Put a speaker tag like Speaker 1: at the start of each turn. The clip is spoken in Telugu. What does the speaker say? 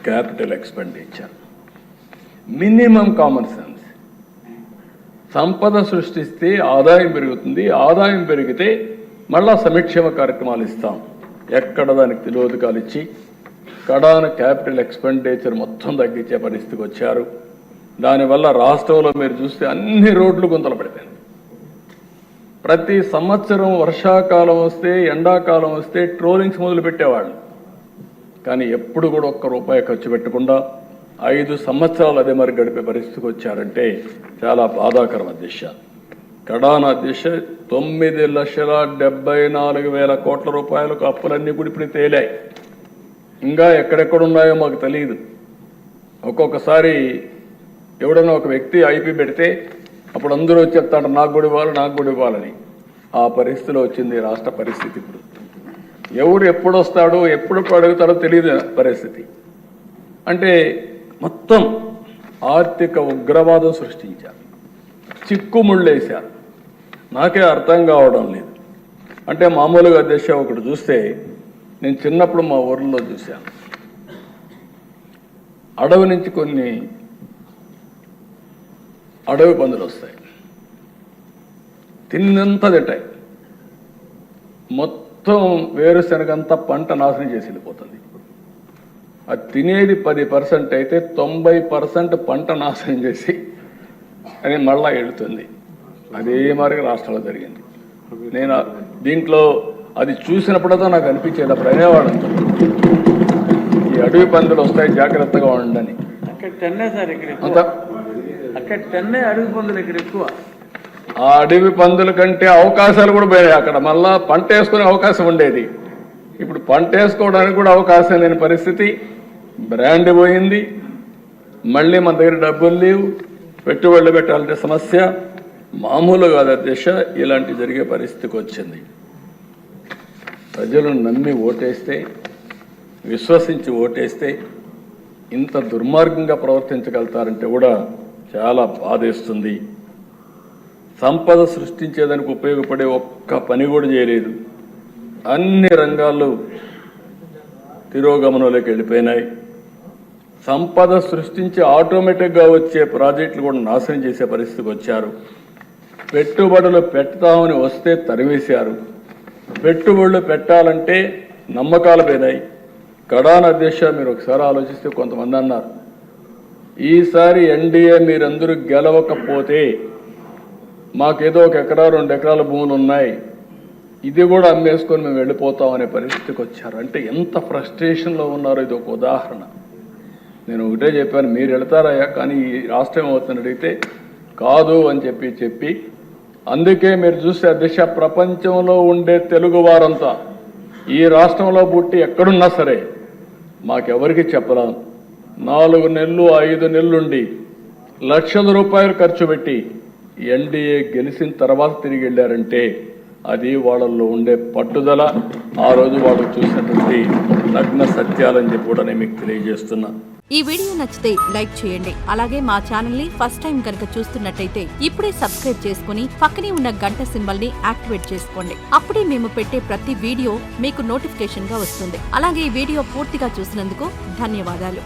Speaker 1: Capital expenditure, minimum common sense. సంపద సృష్టిస్తే ఆదాయం పెరుగుతుంది, ఆదాయం పెరిగితే మళ్ళా సంక్షేమ కార్యక్రమాలు ఇస్తాం. ఎక్కడ దానికి తిలోదకాలు ఇచ్చి కడాన క్యాపిటల్ ఎక్స్పెండిచర్ మొత్తం తగ్గించే పరిస్థితికి వచ్చారు. దానివల్ల రాష్ట్రంలో మీరు చూస్తే అన్ని రోడ్లు గుంతలు పడిపోయాయి. ప్రతి సంవత్సరం వర్షాకాలం వస్తే, ఎండాకాలం వస్తే ట్రోలింగ్స్ మొదలు పెట్టేవాళ్ళు. కానీ ఎప్పుడు కూడా ఒక్క రూపాయి ఖర్చు పెట్టకుండా 5 సంవత్సరాలు అదే మరి గడిపే పరిస్థితికి వచ్చారంటే చాలా బాధాకరం అధ్యక్ష. కడాన అధ్యక్ష 9,74,000 కోట్ల రూపాయలకు అప్పులన్నీ కూడా ఇప్పుడు తేలాయి. ఇంకా ఎక్కడెక్కడున్నాయో మాకు తెలియదు. ఒక్కొక్కసారి ఎవడన్నా ఒక వ్యక్తి ఐపీ పెడితే అప్పుడు అందరూ చెప్తాడు నాకు కూడా ఇవ్వాలి, నాకు కూడా ఇవ్వాలని. ఆ పరిస్థితిలో వచ్చింది రాష్ట్ర పరిస్థితి. ఇప్పుడు ఎవరు ఎప్పుడు వస్తాడో ఎప్పుడు అడుగుతాడో తెలియదు పరిస్థితి. అంటే మొత్తం ఆర్థిక ఉగ్రవాదం సృష్టించారు, చిక్కుముళ్ళేశారు. నాకే అర్థం కావడం లేదు. అంటే మామూలుగా అధ్యక్ష ఒకటి చూస్తే, నేను చిన్నప్పుడు మా ఊర్లో చూశాను, అడవి నుంచి కొన్ని అడవి పందులు వస్తాయి, తిన్నంతా తింటాయి, మొత్తం వేరుశనగంతా పంట నాశనం చేసి వెళ్ళిపోతుంది. అది తినేది 10% అయితే 90% పంట నాశనం చేసి అని మళ్ళా వెళుతుంది. అదే మరి రాష్ట్రంలో జరిగింది. నేను దీంట్లో అది చూసినప్పుడతో నాకు అనిపించేది, అప్పుడు అనేవాడు ఈ అడవి పందులు వస్తాయి జాగ్రత్తగా ఉండని.
Speaker 2: అడవి పందులు ఇక్కడ ఎక్కువ.
Speaker 1: ఆ అడవి పందుల కంటే అవకాశాలు కూడా పోయాయి. అక్కడ మళ్ళా పంట వేసుకునే అవకాశం ఉండేది, ఇప్పుడు పంట వేసుకోవడానికి కూడా అవకాశం లేని పరిస్థితి. బ్రాండ్ పోయింది, మళ్ళీ మన దగ్గర డబ్బులు లేవు, పెట్టుబడులు పెట్టాలంటే సమస్య. మామూలు కాదు అధ్యక్ష, ఇలాంటి జరిగే పరిస్థితికి వచ్చింది. ప్రజలు నమ్మి ఓటేస్తే, విశ్వసించి ఓటేస్తే ఇంత దుర్మార్గంగా ప్రవర్తించగలుగుతారంటే కూడా చాలా బాధేస్తుంది. సంపద సృష్టించేదానికి ఉపయోగపడే ఒక్క పని కూడా చేయలేదు. అన్ని రంగాల్లో తిరోగమనంలోకి వెళ్ళిపోయినాయి. సంపద సృష్టించి ఆటోమేటిక్గా వచ్చే ప్రాజెక్టులు కూడా నాశనం చేసే పరిస్థితికి వచ్చారు. పెట్టుబడులు పెడతామని వస్తే తరివేశారు. పెట్టుబడులు పెట్టాలంటే నమ్మకాలు పోయినాయి. కడాన అధ్యక్ష మీరు ఒకసారి ఆలోచిస్తే, కొంతమంది అన్నారు ఈసారి ఎన్డీఏ మీరందరూ గెలవకపోతే మాకేదో 1 ఎకరా 2 ఎకరాల భూములు ఉన్నాయి, ఇది కూడా అమ్మేసుకొని మేము వెళ్ళిపోతాం అనే పరిస్థితికి వచ్చారు. అంటే ఎంత ఫ్రస్ట్రేషన్లో ఉన్నారో ఇది ఒక ఉదాహరణ. నేను ఒకటే చెప్పాను, మీరు వెళతారయ్యా, కానీ ఈ రాష్ట్రం ఏమవుతుందని అడిగితే కాదు అని చెప్పి అందుకే మీరు చూస్తే అధ్యక్ష, ప్రపంచంలో ఉండే తెలుగు వారంతా ఈ రాష్ట్రంలో పుట్టి ఎక్కడున్నా సరే మాకెవరికి చెప్పలేం. 4 నెలలు 5 నెలలుండి లక్షల రూపాయలు ఖర్చు పెట్టి ఎన్డీఏ గెలిచిన తర్వాత తిరిగి వెళ్ళారంటే అది వాళ్ళల్లో ఉండే పట్టుదల, ఆ రోజు వాళ్ళు చూసినటువంటి నగ్న సత్యాలని చెప్పి కూడా నేను మీకు తెలియజేస్తున్నా.
Speaker 3: ఈ వీడియో నచ్చితే లైక్ చేయండి. అలాగే మా ఛానల్ ని ఫస్ట్ టైం కనుక చూస్తున్నట్టయితే ఇప్పుడే సబ్స్క్రైబ్ చేసుకుని పక్కనే ఉన్న గంట సింబల్ ని యాక్టివేట్ చేసుకోండి. అప్పుడే మేము పెట్టే ప్రతి వీడియో మీకు నోటిఫికేషన్ గా వస్తుంది. అలాగే ఈ వీడియో పూర్తిగా చూసినందుకు ధన్యవాదాలు.